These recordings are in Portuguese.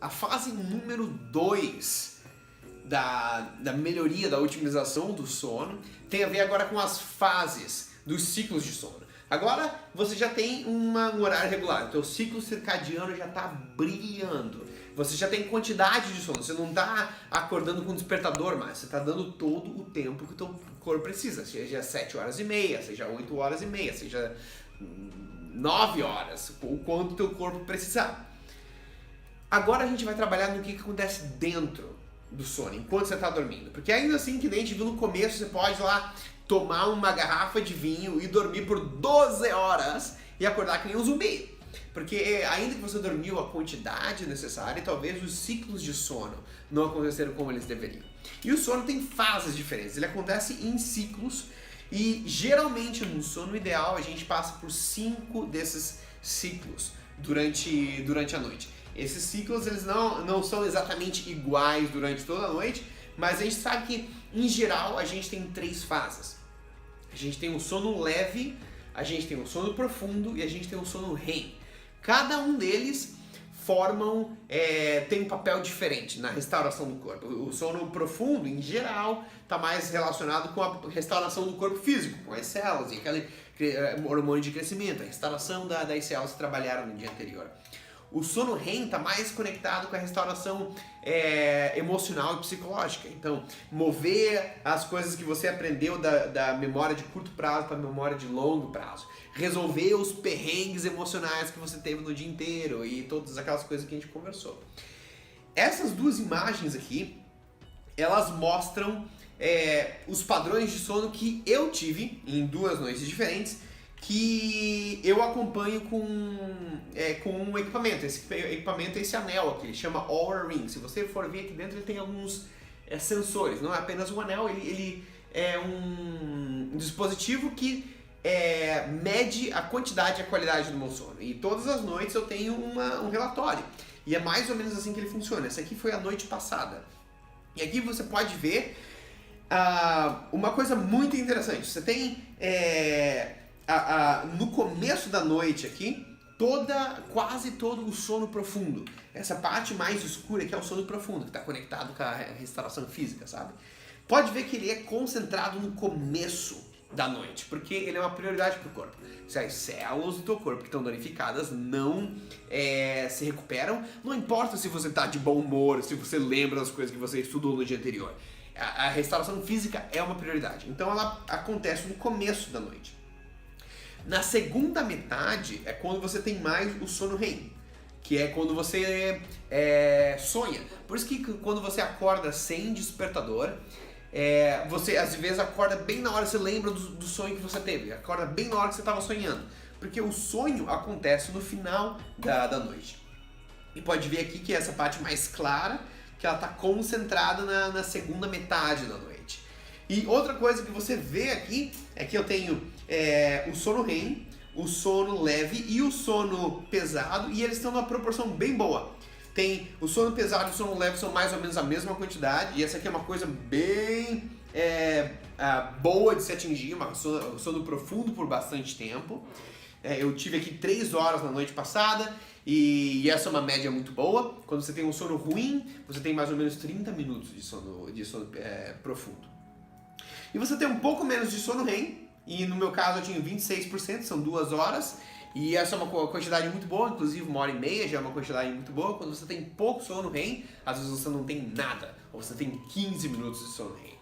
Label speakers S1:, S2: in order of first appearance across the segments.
S1: a fase número 2 da melhoria, da otimização do sono, tem a ver agora com as fases dos ciclos de sono. Agora você já tem um horário regular, o teu ciclo circadiano já está brilhando. Você já tem quantidade de sono, você não está acordando com despertador mais, você está dando todo o tempo que o teu corpo precisa, seja 7 horas e meia, seja 8 horas e meia, seja 9 horas, o quanto o teu corpo precisar. Agora a gente vai trabalhar no que acontece dentro do sono, enquanto você está dormindo. Porque ainda assim, que nem a gente viu no começo, você pode lá tomar uma garrafa de vinho e dormir por 12 horas e acordar que nem um zumbi. Porque ainda que você dormiu a quantidade necessária, talvez os ciclos de sono não aconteceram como eles deveriam. E o sono tem fases diferentes, ele acontece em ciclos e geralmente no sono ideal a gente passa por 5 desses ciclos durante a noite. Esses ciclos eles não são exatamente iguais durante toda a noite, mas a gente sabe que em geral a gente tem 3 fases. A gente tem um sono leve, a gente tem um sono profundo e a gente tem um sono REM. Cada um deles tem um papel diferente na restauração do corpo. O sono profundo, em geral, está mais relacionado com a restauração do corpo físico, com as células e aquele hormônio de crescimento, a restauração das células que trabalharam no dia anterior. O sono REM está mais conectado com a restauração emocional e psicológica. Então, mover as coisas que você aprendeu da memória de curto prazo para a memória de longo prazo. Resolver os perrengues emocionais que você teve no dia inteiro e todas aquelas coisas que a gente conversou. Essas 2 imagens aqui, elas mostram os padrões de sono que eu tive em 2 noites diferentes, que eu acompanho com um equipamento. Esse equipamento é esse anel aqui, ele chama Oura Ring. Se você for ver aqui dentro, ele tem alguns sensores, não é apenas um anel, ele é um dispositivo que mede a quantidade e a qualidade do meu sono. E todas as noites eu tenho um relatório. E é mais ou menos assim que ele funciona. Essa aqui foi a noite passada. E aqui você pode ver uma coisa muito interessante. Você tem no começo da noite aqui, quase todo o sono profundo. Essa parte mais escura que é o sono profundo, que está conectado com a restauração física, sabe? Pode ver que ele é concentrado no começo da noite, porque ele é uma prioridade para o corpo. Se as células do teu corpo que estão danificadas não se recuperam, não importa se você está de bom humor, se você lembra das coisas que você estudou no dia anterior. A restauração física é uma prioridade. Então ela acontece no começo da noite. Na segunda metade é quando você tem mais o sono REM, que é quando você sonha. Por isso que quando você acorda sem despertador, você às vezes acorda bem na hora, você lembra do sonho que você teve, acorda bem na hora que você estava sonhando, porque o sonho acontece no final da noite. E pode ver aqui que essa parte mais clara, que ela está concentrada na segunda metade da noite. E outra coisa que você vê aqui é que eu tenho o sono REM, o sono leve e o sono pesado, e eles estão numa proporção bem boa. Tem o sono pesado e o sono leve são mais ou menos a mesma quantidade, e essa aqui é uma coisa bem boa de se atingir, um sono profundo por bastante tempo. Eu tive aqui 3 horas na noite passada, e essa é uma média muito boa. Quando você tem um sono ruim, você tem mais ou menos 30 minutos de sono profundo. E você tem um pouco menos de sono REM, e no meu caso eu tinha 26%, são 2 horas, e essa é uma quantidade muito boa, inclusive 1h30 já é uma quantidade muito boa. Quando você tem pouco sono REM, às vezes você não tem nada, ou você tem 15 minutos de sono REM.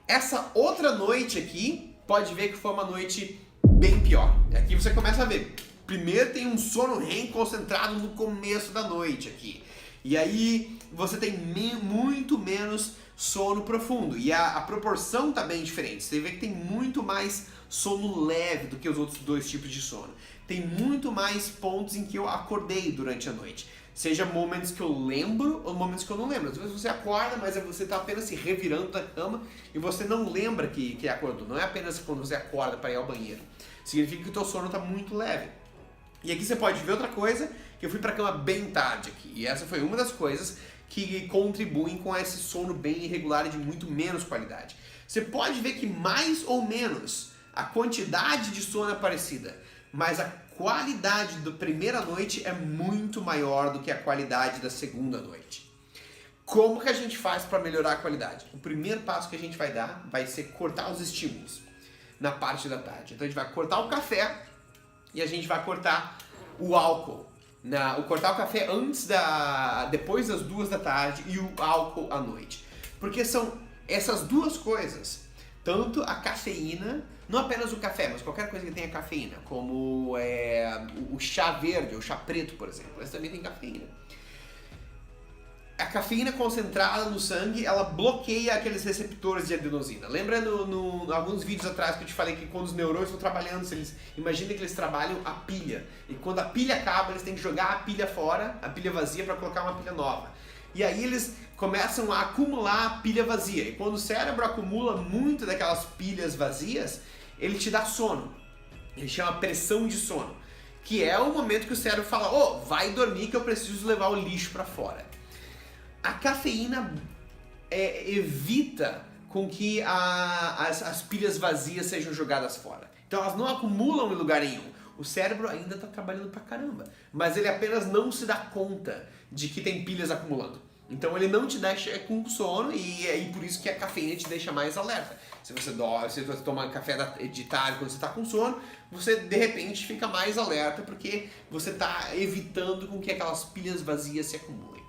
S1: Essa outra noite aqui, pode ver que foi uma noite bem pior. Aqui você começa a ver, primeiro tem um sono REM concentrado no começo da noite aqui, e aí você tem muito menos sono profundo, e a proporção está bem diferente. Você vê que tem muito mais sono leve do que os outros 2 tipos de sono. Tem muito mais pontos em que eu acordei durante a noite. Seja momentos que eu lembro ou momentos que eu não lembro. Às vezes você acorda, mas você está apenas se revirando da cama e você não lembra que acordou. Não é apenas quando você acorda para ir ao banheiro. Significa que o teu sono está muito leve. E aqui você pode ver outra coisa, que eu fui para a cama bem tarde aqui. E essa foi uma das coisas que contribuem com esse sono bem irregular e de muito menos qualidade. Você pode ver que mais ou menos a quantidade de sono é parecida, mas a qualidade da primeira noite é muito maior do que a qualidade da segunda noite. Como que a gente faz para melhorar a qualidade? O primeiro passo que a gente vai dar vai ser cortar os estímulos na parte da tarde. Então a gente vai cortar o café e a gente vai cortar o álcool. Cortar o café depois das 2 da tarde e o álcool à noite. Porque são essas duas coisas, tanto a cafeína, não apenas o café, mas qualquer coisa que tenha cafeína, como o chá verde, ou chá preto, por exemplo, esse também tem cafeína. A cafeína concentrada no sangue, ela bloqueia aqueles receptores de adenosina. Lembra alguns vídeos atrás que eu te falei que quando os neurônios estão trabalhando, imagina que eles trabalham a pilha. E quando a pilha acaba, eles têm que jogar a pilha fora, a pilha vazia, para colocar uma pilha nova. E aí eles começam a acumular a pilha vazia. E quando o cérebro acumula muito daquelas pilhas vazias, ele te dá sono. Ele chama pressão de sono. Que é o momento que o cérebro fala, vai dormir que eu preciso levar o lixo para fora. A cafeína evita com que as pilhas vazias sejam jogadas fora. Então elas não acumulam em lugar nenhum. O cérebro ainda está trabalhando pra caramba, mas ele apenas não se dá conta de que tem pilhas acumulando. Então ele não te deixa com sono e por isso que a cafeína te deixa mais alerta. Se você toma café de tarde quando você está com sono, você de repente fica mais alerta porque você está evitando com que aquelas pilhas vazias se acumulem.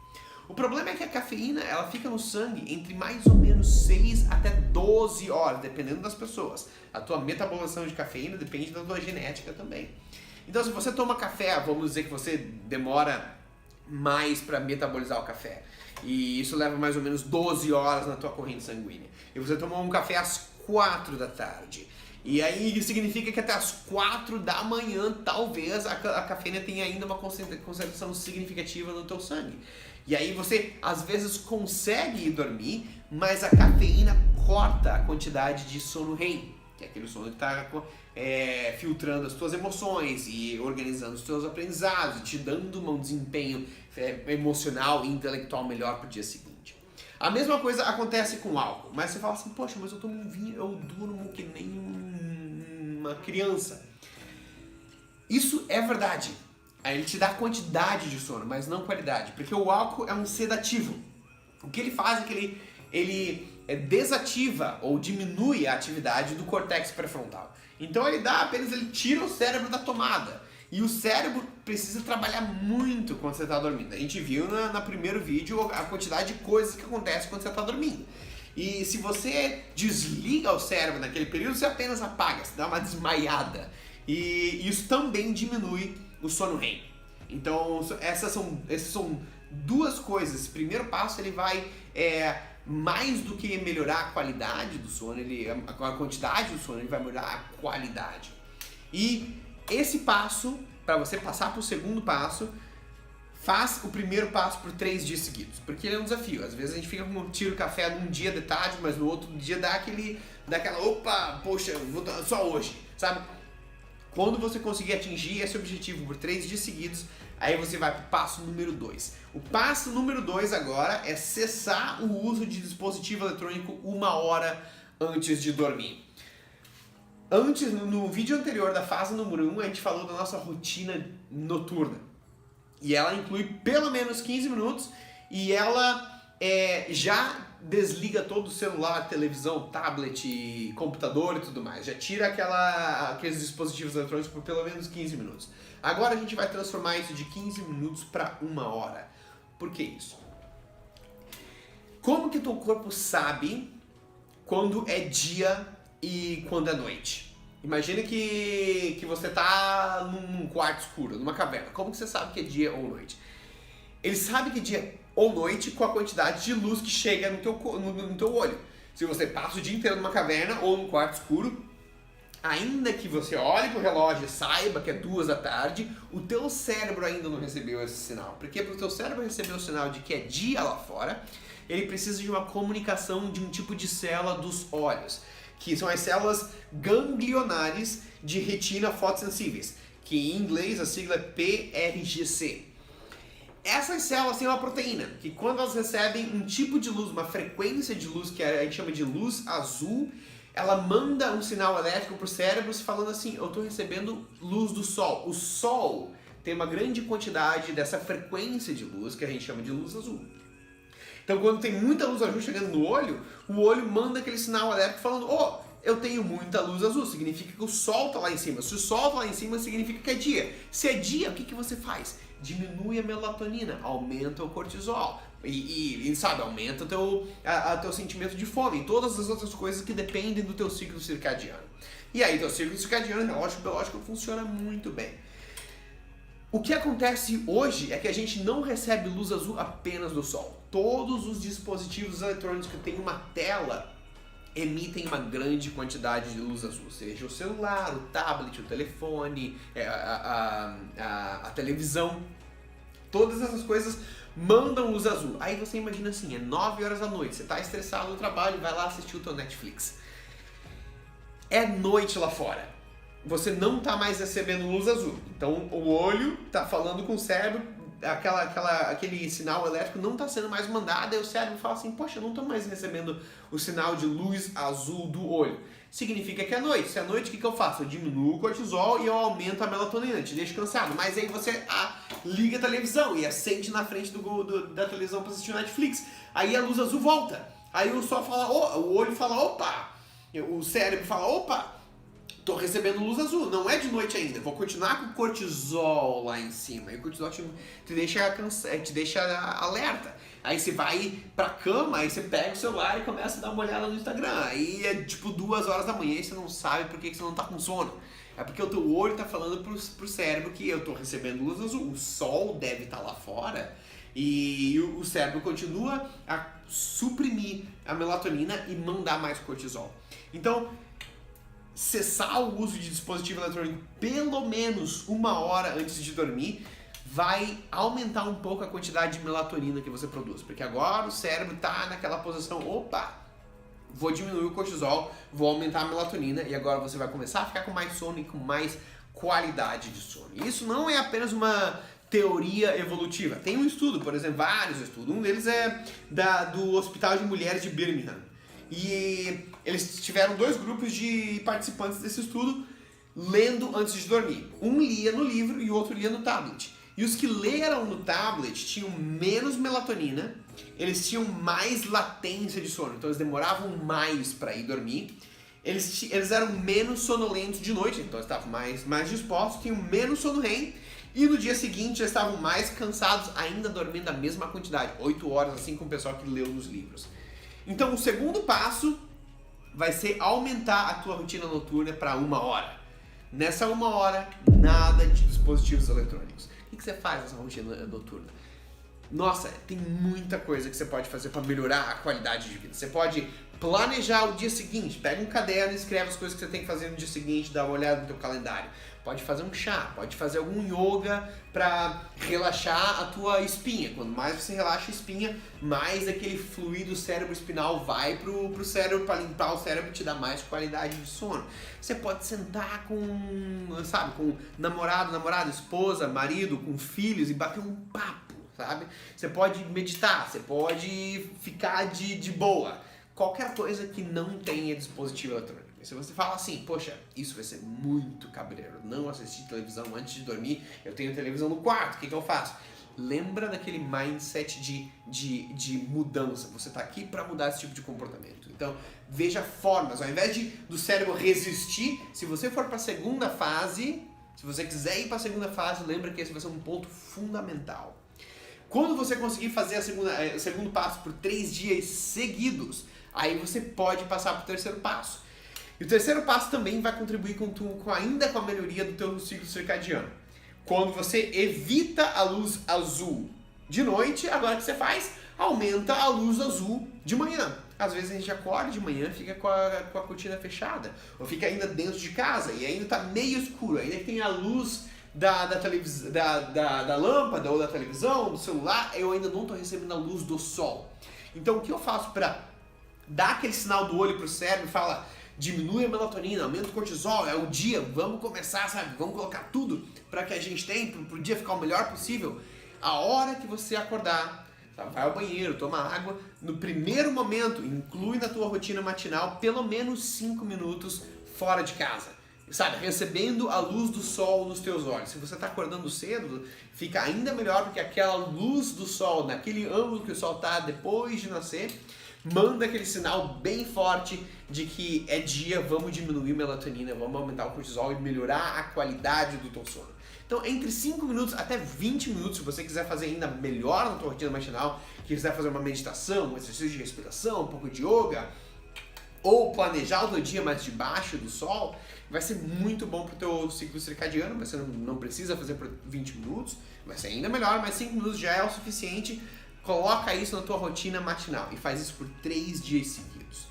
S1: O problema é que a cafeína, ela fica no sangue entre mais ou menos 6 até 12 horas, dependendo das pessoas. A tua metabolização de cafeína depende da tua genética também. Então, se você toma café, vamos dizer que você demora mais para metabolizar o café. E isso leva mais ou menos 12 horas na tua corrente sanguínea. E você tomou um café às 4 da tarde. E aí significa que até às 4 da manhã, talvez, a cafeína tenha ainda uma concentração significativa no teu sangue. E aí você, às vezes, consegue ir dormir, mas a cafeína corta a quantidade de sono REM, que é aquele sono que está filtrando as tuas emoções e organizando os teus aprendizados, te dando um desempenho emocional e intelectual melhor para o dia seguinte. A mesma coisa acontece com o álcool, mas você fala assim, poxa, mas eu tomo um vinho, eu durmo que nem uma criança. Isso é verdade. Aí ele te dá quantidade de sono, mas não qualidade, porque o álcool é um sedativo. O que ele faz é que ele desativa ou diminui a atividade do córtex pré-frontal. Então ele tira o cérebro da tomada. E o cérebro precisa trabalhar muito quando você está dormindo. A gente viu no primeiro vídeo a quantidade de coisas que acontecem quando você está dormindo. E se você desliga o cérebro naquele período, você apenas apaga, você dá uma desmaiada. E isso também diminui o sono REM. Então, essas são duas coisas. O primeiro passo, ele vai mais do que melhorar a qualidade do sono, a quantidade do sono, ele vai melhorar a qualidade. E esse passo, para você passar para o segundo passo, faz o primeiro passo por 3 dias seguidos, porque ele é um desafio. Às vezes a gente fica com tira o café num dia de tarde, mas no outro dia dá aquela, opa, poxa, vou dar só hoje, sabe? Quando você conseguir atingir esse objetivo por 3 dias seguidos, aí você vai para o passo número 2. O passo número 2 agora é cessar o uso de dispositivo eletrônico 1 hora antes de dormir. Antes, no vídeo anterior da fase número 1, a gente falou da nossa rotina noturna. E ela inclui pelo menos 15 minutos e ela já desliga todo o celular, televisão, tablet, computador e tudo mais. Já tira aqueles dispositivos eletrônicos por pelo menos 15 minutos. Agora a gente vai transformar isso de 15 minutos para 1 hora. Por que isso? Como que teu corpo sabe quando é dia e quando é noite? Imagina que você está num quarto escuro, numa caverna. Como que você sabe que é dia ou noite? Ele sabe que é dia ou noite com a quantidade de luz que chega no teu olho. Se você passa o dia inteiro numa caverna ou num quarto escuro, ainda que você olhe pro relógio e saiba que é 2 da tarde, o teu cérebro ainda não recebeu esse sinal. Porque para o teu cérebro receber o sinal de que é dia lá fora, ele precisa de uma comunicação de um tipo de célula dos olhos, que são as células ganglionares de retina fotossensíveis, que em inglês a sigla é PRGC. Essas células têm uma proteína, que quando elas recebem um tipo de luz, uma frequência de luz que a gente chama de luz azul, ela manda um sinal elétrico pro cérebro falando assim, eu tô recebendo luz do sol. O sol tem uma grande quantidade dessa frequência de luz que a gente chama de luz azul. Então quando tem muita luz azul chegando no olho, o olho manda aquele sinal elétrico falando, eu tenho muita luz azul, significa que o sol tá lá em cima. Se o sol tá lá em cima, significa que é dia. Se é dia, o que você faz? Diminui a melatonina, aumenta o cortisol. E sabe, aumenta o teu sentimento de fome e todas as outras coisas que dependem do teu ciclo circadiano. E aí, teu ciclo circadiano, relógio biológico, funciona muito bem. O que acontece hoje é que a gente não recebe luz azul apenas do sol. Todos os dispositivos eletrônicos que têm uma tela emitem uma grande quantidade de luz azul, seja o celular, o tablet, o telefone, a televisão. Todas essas coisas mandam luz azul. Aí você imagina assim, é 9 horas da noite, você tá estressado no trabalho, vai lá assistir o teu Netflix. É noite lá fora. Você não tá mais recebendo luz azul. Então o olho tá falando com o cérebro, aquele sinal elétrico não tá sendo mais mandado, aí o cérebro fala assim, poxa, eu não tô mais recebendo o sinal de luz azul do olho. Significa que é noite. Se é noite, o que eu faço? Eu diminuo o cortisol e eu aumento a melatonina, te deixo cansado. Mas aí você liga a televisão e acende na frente da televisão para assistir o Netflix. Aí a luz azul volta. Aí o olho fala, opa! O cérebro fala, opa! Tô recebendo luz azul, não é de noite ainda, vou continuar com o cortisol lá em cima. E o cortisol te deixa alerta. Aí você vai pra cama, aí você pega o celular e começa a dar uma olhada no Instagram. Aí é tipo 2 horas da manhã e você não sabe por que você não tá com sono. É porque o teu olho tá falando pro cérebro que eu tô recebendo luz azul, o sol deve estar lá fora. E o cérebro continua a suprimir a melatonina e mandar mais cortisol. Então, cessar o uso de dispositivo eletrônico pelo menos 1 hora antes de dormir vai aumentar um pouco a quantidade de melatonina que você produz, porque agora o cérebro está naquela posição, opa, vou diminuir o cortisol, vou aumentar a melatonina e agora você vai começar a ficar com mais sono e com mais qualidade de sono. E isso não é apenas uma teoria evolutiva. Tem um estudo, por exemplo, vários estudos, um deles é do Hospital de Mulheres de Birmingham. E eles tiveram 2 grupos de participantes desse estudo lendo antes de dormir. Um lia no livro e o outro lia no tablet. E os que leram no tablet tinham menos melatonina, eles tinham mais latência de sono, então eles demoravam mais para ir dormir. Eles eram menos sonolentos de noite, então eles estavam mais dispostos, tinham menos sono REM. E no dia seguinte já estavam mais cansados, ainda dormindo a mesma quantidade, 8 horas, assim como o pessoal que leu nos livros. Então o segundo passo vai ser aumentar a tua rotina noturna para 1 hora. Nessa 1 hora, nada de dispositivos eletrônicos. O que você faz nessa rotina noturna? Nossa, tem muita coisa que você pode fazer para melhorar a qualidade de vida. Você pode planejar o dia seguinte, pega um caderno e escreve as coisas que você tem que fazer no dia seguinte, dá uma olhada no teu calendário. Pode fazer um chá, pode fazer algum yoga para relaxar a tua espinha. Quanto mais você relaxa a espinha, mais aquele fluido cérebro-espinal vai pro cérebro para limpar o cérebro e te dar mais qualidade de sono. Você pode sentar com namorado, namorada, esposa, marido, com filhos e bater um papo, sabe? Você pode meditar, você pode ficar de boa. Qualquer coisa que não tenha dispositivo eletrônico. Se você fala assim, poxa, isso vai ser muito cabreiro, não assistir televisão antes de dormir, eu tenho televisão no quarto, o que eu faço? Lembra daquele mindset de mudança, você está aqui para mudar esse tipo de comportamento. Então, veja formas, ao invés do cérebro resistir, se você for para a segunda fase, se você quiser ir para a segunda fase, lembra que esse vai ser um ponto fundamental. Quando você conseguir fazer o segundo passo por 3 dias seguidos, aí você pode passar para o terceiro passo. E o terceiro passo também vai contribuir ainda com a melhoria do teu ciclo circadiano. Quando você evita a luz azul de noite, agora o que você faz? Aumenta a luz azul de manhã. Às vezes a gente acorda de manhã, fica com a cortina fechada, ou fica ainda dentro de casa e ainda está meio escuro, ainda tem a luz da lâmpada ou da televisão, do celular, eu ainda não estou recebendo a luz do sol. Então o que eu faço para dar aquele sinal do olho para o cérebro e falar, diminui a melatonina, aumenta o cortisol, é o dia, vamos começar, sabe? Vamos colocar tudo para que a gente tenha, para o dia ficar o melhor possível. A hora que você acordar, sabe? Vai ao banheiro, toma água. No primeiro momento, inclui na tua rotina matinal pelo menos 5 minutos fora de casa. Sabe, recebendo a luz do sol nos teus olhos. Se você está acordando cedo, fica ainda melhor, porque aquela luz do sol, naquele ângulo que o sol está depois de nascer, manda aquele sinal bem forte de que é dia, vamos diminuir a melatonina, vamos aumentar o cortisol e melhorar a qualidade do teu sono. Então, entre 5 minutos até 20 minutos, se você quiser fazer ainda melhor na tua rotina matinal, quiser fazer uma meditação, um exercício de respiração, um pouco de yoga, ou planejar o teu dia mais debaixo do sol, vai ser muito bom pro teu ciclo circadiano. Você não precisa fazer por 20 minutos, vai ser ainda melhor, mas 5 minutos já é o suficiente. Coloca isso na tua rotina matinal e faz isso por 3 dias seguidos.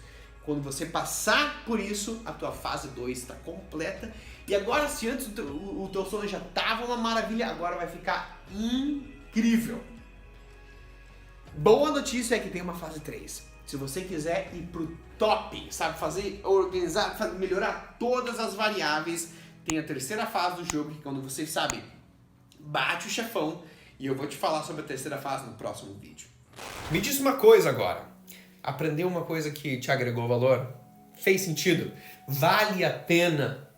S1: Quando você passar por isso, a tua fase 2 está completa. E agora, se antes o teu sono já estava uma maravilha, agora vai ficar incrível. Boa notícia é que tem uma fase 3. Se você quiser ir pro top, sabe, organizar, melhorar todas as variáveis, tem a terceira fase do jogo, que quando você, sabe, bate o chefão, e eu vou te falar sobre a terceira fase no próximo vídeo. Me diz uma coisa agora. Aprendeu uma coisa que te agregou valor? Fez sentido? Vale a pena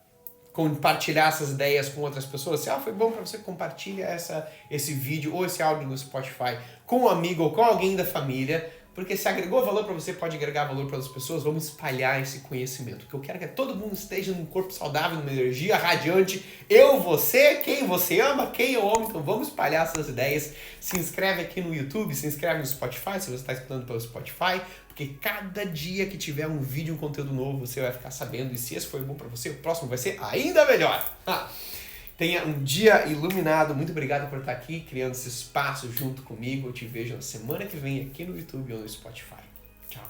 S1: compartilhar essas ideias com outras pessoas? Se foi bom para você, compartilha esse vídeo ou esse áudio no Spotify com um amigo ou com alguém da família, porque se agregou valor para você, pode agregar valor para outras pessoas. Vamos espalhar esse conhecimento. O que eu quero é que todo mundo esteja num corpo saudável, numa energia radiante. Eu, você, quem você ama, quem eu amo. Então vamos espalhar essas ideias. Se inscreve aqui no YouTube, se inscreve no Spotify, se você está escutando pelo Spotify, porque cada dia que tiver um vídeo, um conteúdo novo, você vai ficar sabendo. E se esse foi bom para você, o próximo vai ser ainda melhor. Tenha um dia iluminado. Muito obrigado por estar aqui, criando esse espaço junto comigo. Eu te vejo na semana que vem aqui no YouTube ou no Spotify. Tchau.